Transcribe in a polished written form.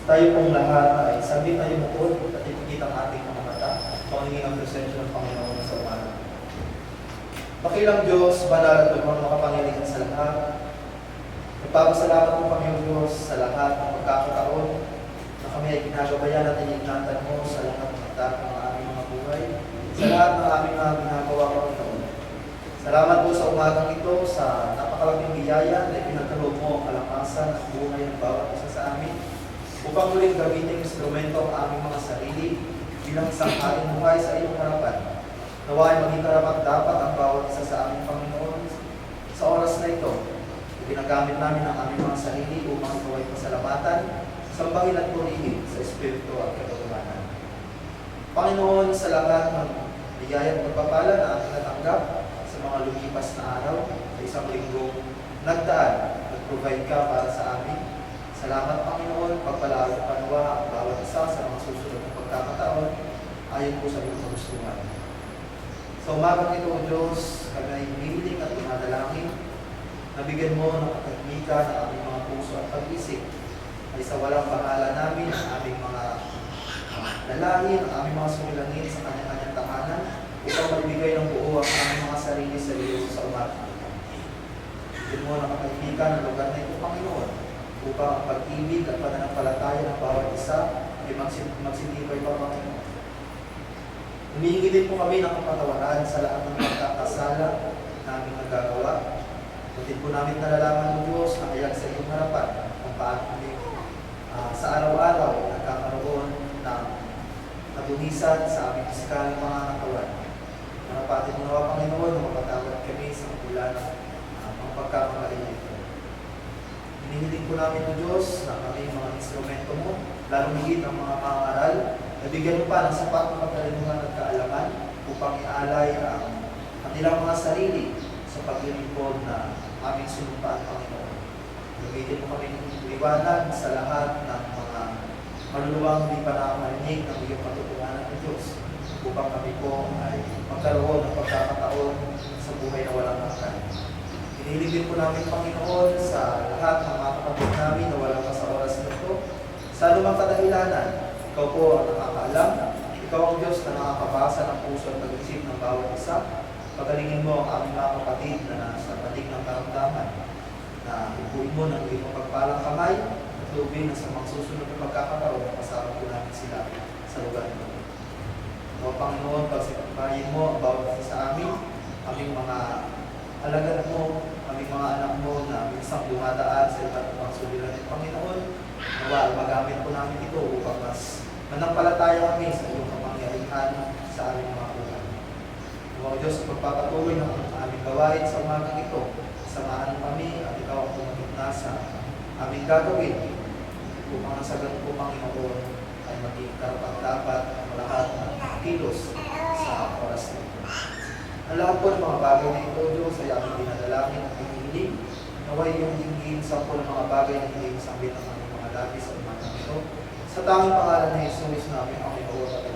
Tayo pong lahat ay sabi tayo bukod at ipigit ang ating mga mata, pangingin ang presensya ng Panginoon sa umaga. Makilang Diyos, banal at lumang makapangyarihan sa lahat. Nagpapasalamat po kami o Diyos sa lahat ng pagkakataon na kami ay ginagabayan at iniingatan mo sa lahat ng mata ng aming mga buhay, sa lahat ng aming mga ginagawa Panginoon. Salamat po sa umagang ito sa napakalaking biyaya na ipinagkaloob mo ang kalakasan at buhay ng bawat isa sa amin upang muling gamitin instrumento ang aming mga sarili bilang isang ating buhay sa iyong harapan. Nawa ay maging karapat-dapat ang bawat isa sa aming Panginoon sa oras na ito. Ginagamit namin ang aming mga sarili upang ito ay pasalamatan, sambahin at purihin sa Espiritu at katotohanan. Panginoon, sa lahat ng biyaya at pagpapala na ating natanggap sa mga lumipas na araw, sa isang linggong nagdaan, nag-provide ka para sa amin. Salamat Panginoon, pagpalaalo at panawa ang bawat isa sa mga susunod na pagkakataon ayon po sa iyong kagustuhan. Sa umagang ito, O Diyos, kami ay hinihiling at tumadalangin na bigyan mo ng katahimikan ng aming mga puso at pag-isip ay sa walang bahala namin ang aming mga lalahin, ang aming mga sumilangin sa kanya-kanyang tahanan upang maibigay ng buo ang aming mga sarili sa iyo sa umaga. Bigyan mo ng katahimikan ng lugar na ito, Panginoon, upang ang pag-ibig at pananampalataya ng bawat isa ay magsitibay pa, Panginoon. Humihingi din po kami ng kapatawaran sa lahat ng pagkakasala namin nagagawa. Kundi po namin nalalaman ng Diyos na hayag sa iyong harapan kung paano kami sa araw-araw nagkakaroon ng kadunisan sa aming pisikal ng mga katawan. Manapatin mo nawa, Panginoon, na mapatawad kami sa kagulan ng pagkakamali ito. Hinihiling po namin ng Diyos na kami mga instrumento mo, lalong higit ang mga pangaral, nabigyan mo pa ng sapat na pagkalimuhan at kaalaman upang ialay ang kanilang mga sarili sa paglilingkod na aming sinumpaan, Panginoon. Gamitin mo kami ng liwanag sa lahat ng mga maluluwang hindi pa nakakarinig ng iyong katotohanan ng Diyos upang kami po ay magkaroon ng pagkakataon sa buhay na walang akal. Hinihiling po namin, Panginoon, sa lahat ng mga kapatid namin na walang pa sa oras na ito, sa anumang kadahilanan, ikaw po ang nakakaalam, ikaw ang Diyos na nakakabasa ng puso at pag-isip ng bawat isa. Pagalingin mo ang aming mga kapatid na nasa panig ng karamdaman, na ipuin mo ng iyong pagpalang kamay at lubin na sa mga susunod na pagkakataon na kasama po namin sila sa lugar nito. O Panginoon, pagsipagpayin mo ang bawat isa sa amin, aming mga alagad mo, aming mga anak mo na minsang dumadaan sa iba't ibang suliranin, Panginoon, nawa magamit po namin ito upang mas manampalataya kami sa iyong kapangyarihan sa aming mga buhay. O Diyos, magpapatuloy ng aming gawain sa umagang ito. Samahan kami at ikaw ang tumagitna sa aming gagawin upang ang sagat po, Panginoon, ay maging karapat-dapat ang lahat ng kilos sa oras na ito. Ang lahat po ng mga bagay na ito, Diyos, ay aming dinadalangin at hinihiling. Naway yung hinggin sa po ng mga bagay na hindi masambit ang aming mga labi sa umagang ito. Sa tanging pangalan ni Jesus namin, Panginoon at